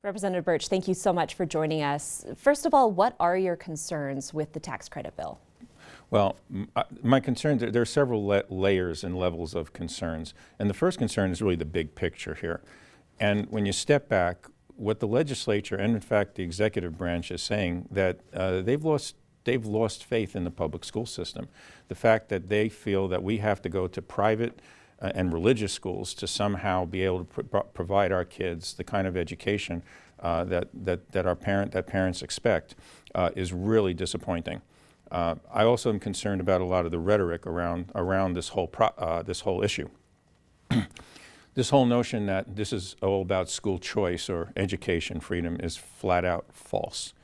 Representative Birch, thank you so much for joining us. First of all, what are your concerns with the tax credit bill? Well, my concerns, there are several layers and levels of concerns. And the first concern is really the big picture here. And when you step back, what the legislature and in fact the executive branch is saying that they've lost faith in the public school system. The fact that they feel that we have to go to private and religious schools to somehow be able to provide our kids the kind of education that parents expect is really disappointing. I also am concerned about a lot of the rhetoric around this whole issue. This whole notion that this is all about school choice or education freedom is flat out false.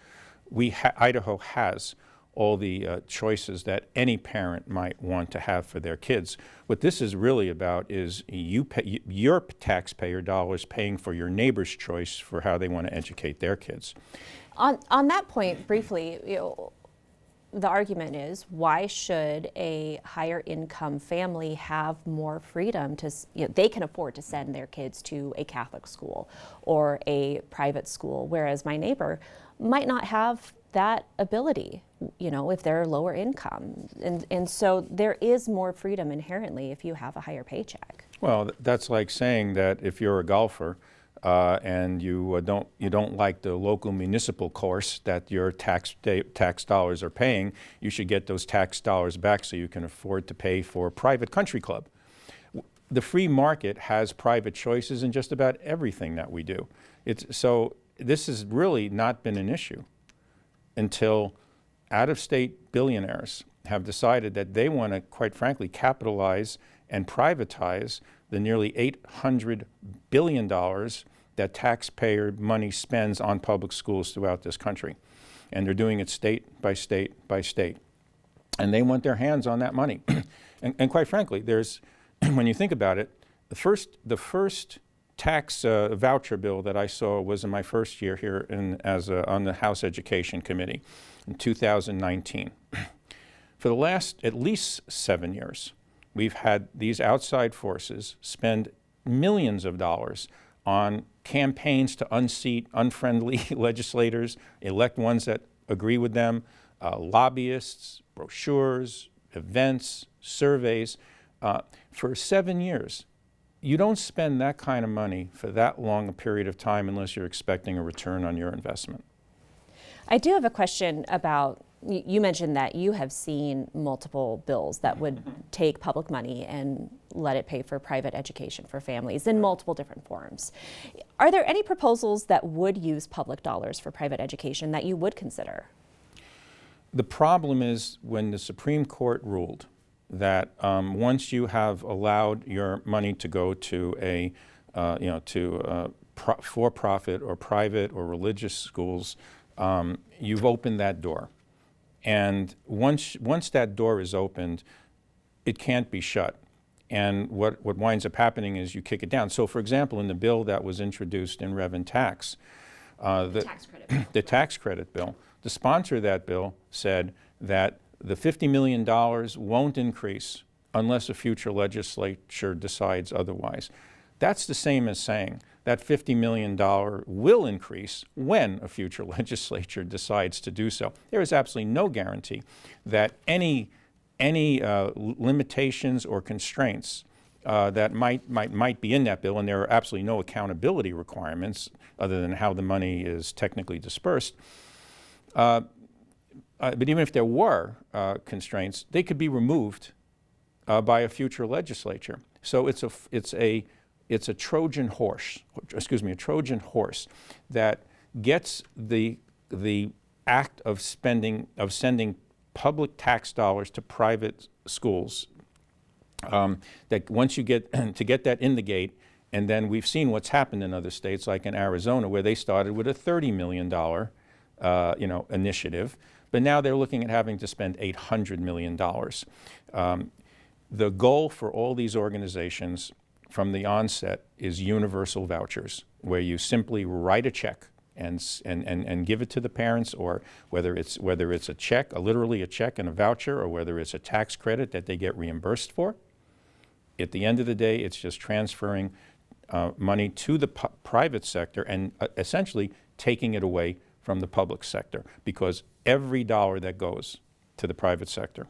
Idaho has all the choices that any parent might want to have for their kids. What this is really about is your taxpayer dollars paying for your neighbor's choice for how they want to educate their kids. On that point, briefly, the argument is, why should a higher income family have more freedom to, they can afford to send their kids to a Catholic school or a private school, whereas my neighbor might not have that ability, if they're lower income. And so there is more freedom inherently if you have a higher paycheck. Well, that's like saying that if you're a golfer and you don't like the local municipal course that your tax dollars are paying, you should get those tax dollars back so you can afford to pay for a private country club. The free market has private choices in just about everything that we do. So this has really not been an issue until out-of-state billionaires have decided that they want to, quite frankly, capitalize and privatize the nearly $800 billion that taxpayer money spends on public schools throughout this country. And they're doing it state by state by state. And they want their hands on that money. and quite frankly, when you think about it, the first tax voucher bill that I saw was in my first year here on the House Education Committee in 2019. For the last at least 7 years, we've had these outside forces spend millions of dollars on campaigns to unseat unfriendly legislators, elect ones that agree with them, lobbyists, brochures, events, surveys. For 7 years, you don't spend that kind of money for that long a period of time unless you're expecting a return on your investment. I do have a question about, you mentioned that you have seen multiple bills that would take public money and let it pay for private education for families in multiple different forms. Are there any proposals that would use public dollars for private education that you would consider? The problem is when the Supreme Court ruled that once you have allowed your money to go to for-profit or private or religious schools, you've opened that door. And once that door is opened, it can't be shut. And what winds up happening is you kick it down. So for example, in the bill that was introduced in Rev and Tax, the tax credit bill, the sponsor of that bill said that the $50 million won't increase unless a future legislature decides otherwise. That's the same as saying that $50 million will increase when a future legislature decides to do so. There is absolutely no guarantee that any limitations or constraints that might be in that bill, and there are absolutely no accountability requirements other than how the money is technically dispersed. But even if there were constraints, they could be removed by a future legislature. So it's a Trojan horse, a Trojan horse that gets the act of sending public tax dollars to private schools. That once you get that in the gate, and then we've seen what's happened in other states, like in Arizona, where they started with a $30 million initiative. But now they're looking at having to spend $800 million. The goal for all these organizations from the onset is universal vouchers, where you simply write a check and give it to the parents, or whether it's a check, literally a check and a voucher, or whether it's a tax credit that they get reimbursed for. At the end of the day, it's just transferring money to the private sector and essentially taking it away from the public sector, because every dollar that goes to the private sector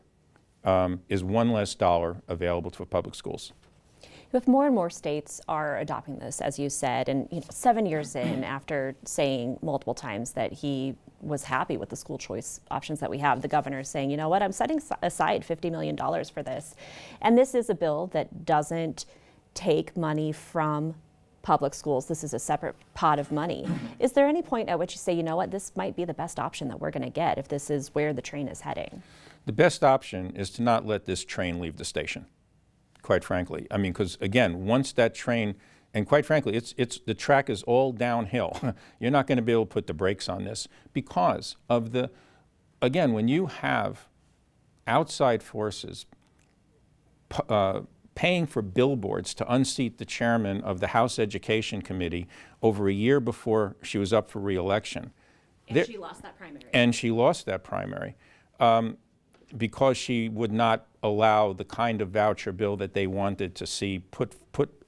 is one less dollar available to public schools. If more and more states are adopting this, as you said, and 7 years in, after saying multiple times that he was happy with the school choice options that we have, the governor is saying, you know what, I'm setting aside $50 million for this. And this is a bill that doesn't take money from public schools. This is a separate pot of money. Is there any point at which you say, you know what, this might be the best option that we're going to get if this is where the train is heading? The best option is to not let this train leave the station, quite frankly. I mean, because again, once that train, and quite frankly, the track is all downhill. You're not going to be able to put the brakes on this because of again, when you have outside forces paying for billboards to unseat the chairman of the House Education Committee over a year before she was up for re-election. And she lost that primary. And she lost that primary because she would not allow the kind of voucher bill that they wanted to see put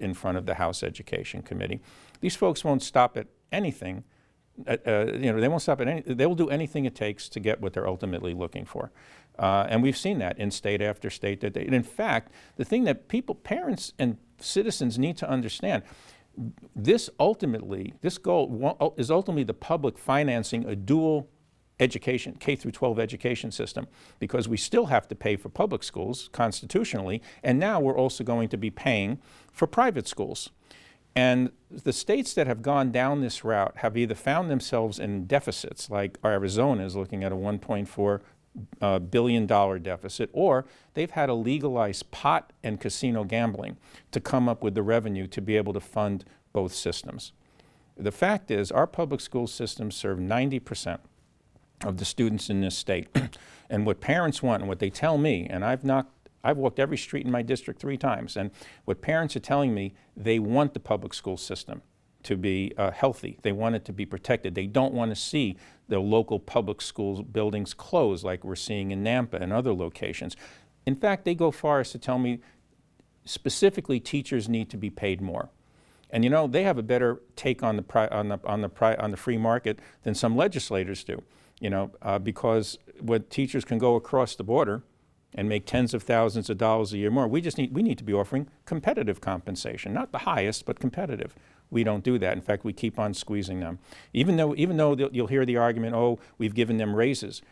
in front of the House Education Committee. These folks won't stop at anything. They won't stop at anything. They will do anything it takes to get what they're ultimately looking for. And we've seen that in state after state. And in fact, the thing that parents and citizens need to understand, this goal is ultimately the public financing a dual education, K through 12 education system, because we still have to pay for public schools constitutionally, and now we're also going to be paying for private schools. And the states that have gone down this route have either found themselves in deficits, like Arizona is looking at a $1.4 billion deficit, or they've had to legalize pot and casino gambling to come up with the revenue to be able to fund both systems. The fact is, our public school systems serve 90% of the students in this state. And what parents want and what they tell me, and I've walked every street in my district 3 times, and what parents are telling me, they want the public school system to be healthy. They want it to be protected. They don't want to see the local public school buildings close like we're seeing in Nampa and other locations. In fact, they go far as to tell me specifically teachers need to be paid more. And you know, they have a better take on the free market than some legislators do. You know, because when teachers can go across the border and make tens of thousands of dollars a year more, we need to be offering competitive compensation, not the highest, but competitive. We don't do that. In fact, we keep on squeezing them. Even though you'll hear the argument, oh, we've given them raises.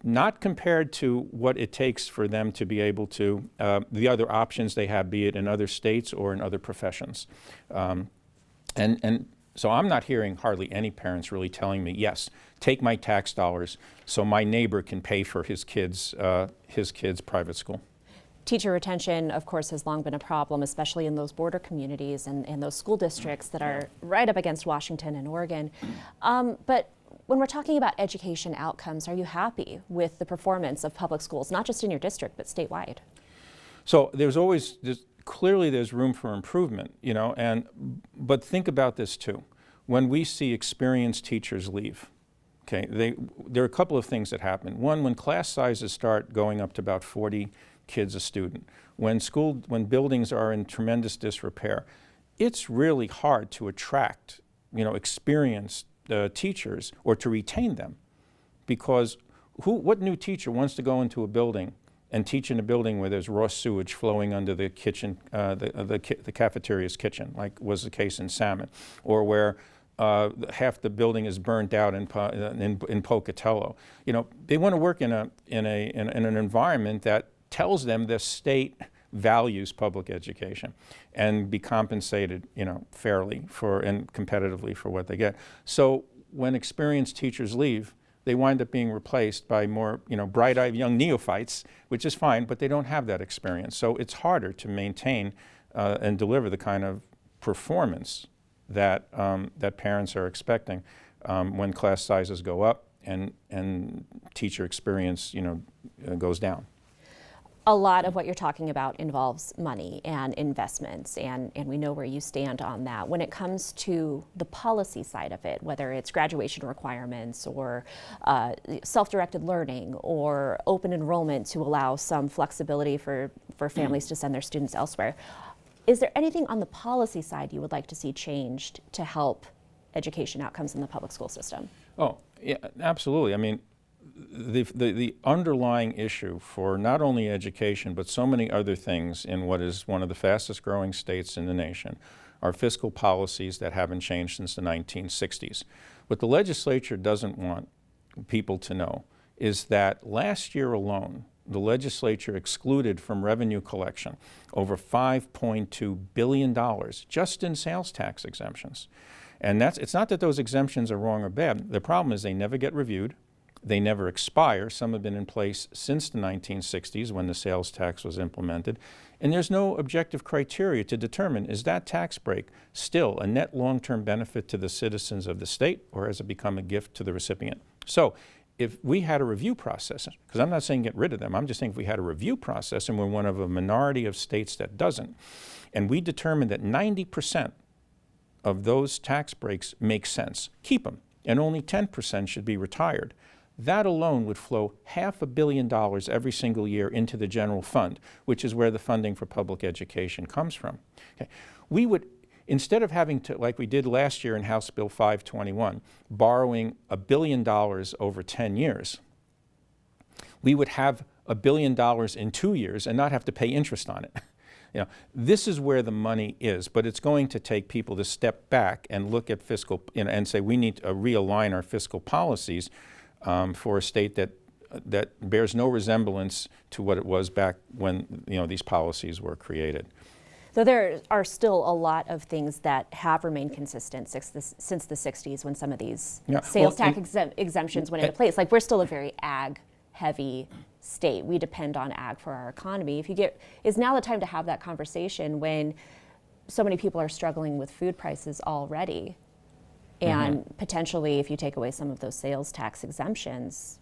Not compared to what it takes for them to be able to, the other options they have, be it in other states or in other professions. And so I'm not hearing hardly any parents really telling me, yes, take my tax dollars so my neighbor can pay for his kid's private school. Teacher retention, of course, has long been a problem, especially in those border communities and those school districts that are right up against Washington and Oregon. But when we're talking about education outcomes, are you happy with the performance of public schools, not just in your district, but statewide? So clearly there's room for improvement, you know, but think about this too. When we see experienced teachers leave, okay, there are a couple of things that happen. One, when class sizes start going up to about 40 kids a student, when buildings are in tremendous disrepair, it's really hard to attract, you know, experienced teachers or to retain them, because what new teacher wants to go into a building and teach in a building where there's raw sewage flowing under the kitchen, the cafeteria's kitchen, like was the case in Salmon, or where half the building is burnt out in Pocatello. You know, they want to work in an environment that tells them the state values public education and be compensated, you know, fairly and competitively for what they get. So when experienced teachers leave, they wind up being replaced by more, you know, bright-eyed young neophytes, which is fine, but they don't have that experience. So it's harder to maintain and deliver the kind of performance that parents are expecting when class sizes go up and teacher experience, you know, goes down. A lot of what you're talking about involves money and investments, and we know where you stand on that. When it comes to the policy side of it, whether it's graduation requirements or self-directed learning or open enrollment to allow some flexibility for families to send their students elsewhere, Is there anything on the policy side you would like to see changed to help education outcomes in the public school system? Oh, yeah, absolutely. I mean, the underlying issue for not only education, but so many other things in what is one of the fastest growing states in the nation are fiscal policies that haven't changed since the 1960s. What the legislature doesn't want people to know is that last year alone, the legislature excluded from revenue collection over $5.2 billion just in sales tax exemptions. And it's not that those exemptions are wrong or bad. The problem is they never get reviewed. They never expire. Some have been in place since the 1960s when the sales tax was implemented. And there's no objective criteria to determine, is that tax break still a net long-term benefit to the citizens of the state, or has it become a gift to the recipient? So if we had a review process, because I'm not saying get rid of them, I'm just saying if we had a review process, and we're one of a minority of states that doesn't, and we determined that 90% of those tax breaks make sense, keep them, and only 10% should be retired. That alone would flow $500 million every single year into the general fund, which is where the funding for public education comes from. Okay. We would, instead of having to, like we did last year in House Bill 521, borrowing $1 billion over 10 years, we would have $1 billion in 2 years and not have to pay interest on it. You know, this is where the money is, but it's going to take people to step back and look at fiscal, and say we need to realign our fiscal policies for a state that bears no resemblance to what it was back when these policies were created. So there are still a lot of things that have remained consistent since the 60s when some of these sales tax exemptions went into place. Like, we're still a very ag-heavy state. We depend on ag for our economy. Is now the time to have that conversation when so many people are struggling with food prices already? And potentially, if you take away some of those sales tax exemptions,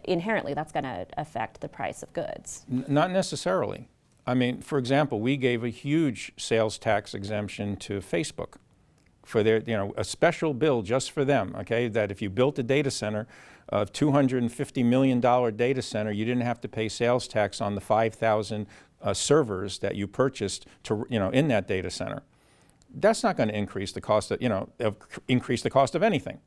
inherently that's going to affect the price of goods. Not necessarily. I mean, for example, we gave a huge sales tax exemption to Facebook for their, a special bill just for them, okay, that if you built a data center, a $250 million data center, you didn't have to pay sales tax on the 5,000 servers that you purchased to, in that data center. That's not going to increase the cost of, increase the cost of anything.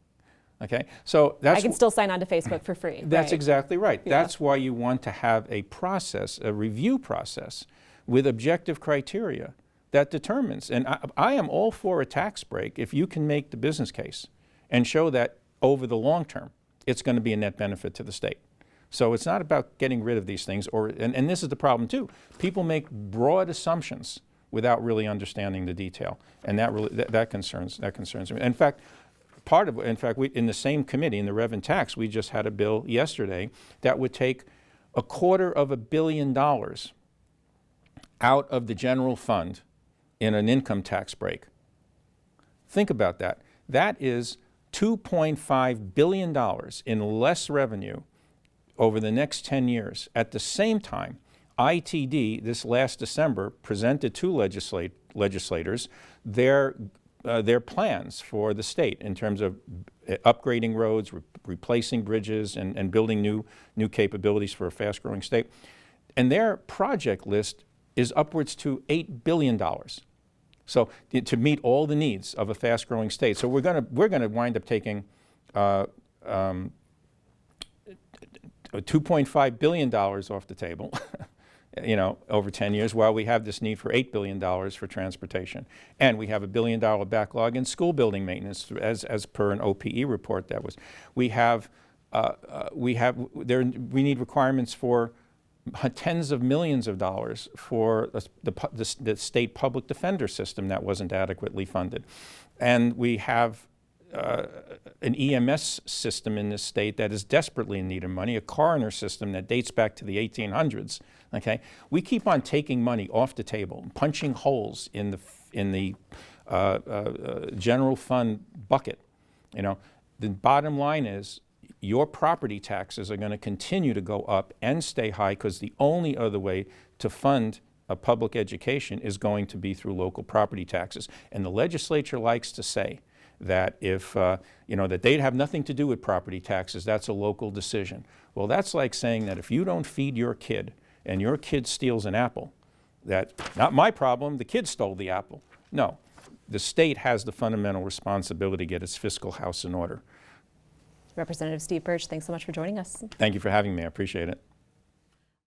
Okay, so that's, I can still sign on to Facebook for free. That's right? exactly right. Yeah. That's why you want to have a process, a review process, with objective criteria that determines. And I am all for a tax break if you can make the business case and show that over the long term, it's going to be a net benefit to the state. So it's not about getting rid of these things, and this is the problem too. People make broad assumptions without really understanding the detail, and that concerns me. In fact, we in the same committee in the Rev and Tax, we just had a bill yesterday that would take $250 million out of the general fund in an income tax break. Think about that. That is $2.5 billion in less revenue over the next 10 years. At the same time, ITD this last December presented to legislators their plans for the state in terms of upgrading roads, replacing bridges, and building new capabilities for a fast-growing state. And their project list is upwards to $8 billion. So to meet all the needs of a fast-growing state. So we're going to wind up taking $2.5 billion off the table. Over 10 years, while we have this need for $8 billion for transportation. And we have $1 billion backlog in school building maintenance, as per an OPE report that was. We need requirements for tens of millions of dollars for the state public defender system that wasn't adequately funded. And we have an EMS system in this state that is desperately in need of money, a coroner system that dates back to the 1800s. Okay, we keep on taking money off the table, punching holes in the general fund bucket. The bottom line is your property taxes are going to continue to go up and stay high, because the only other way to fund a public education is going to be through local property taxes. And the legislature likes to say that if, that they'd have nothing to do with property taxes, that's a local decision. Well, that's like saying that if you don't feed your kid and your kid steals an apple, that, not my problem, the kid stole the apple. No, the state has the fundamental responsibility to get its fiscal house in order. Representative Steve Burch, thanks so much for joining us. Thank you for having me. I appreciate it.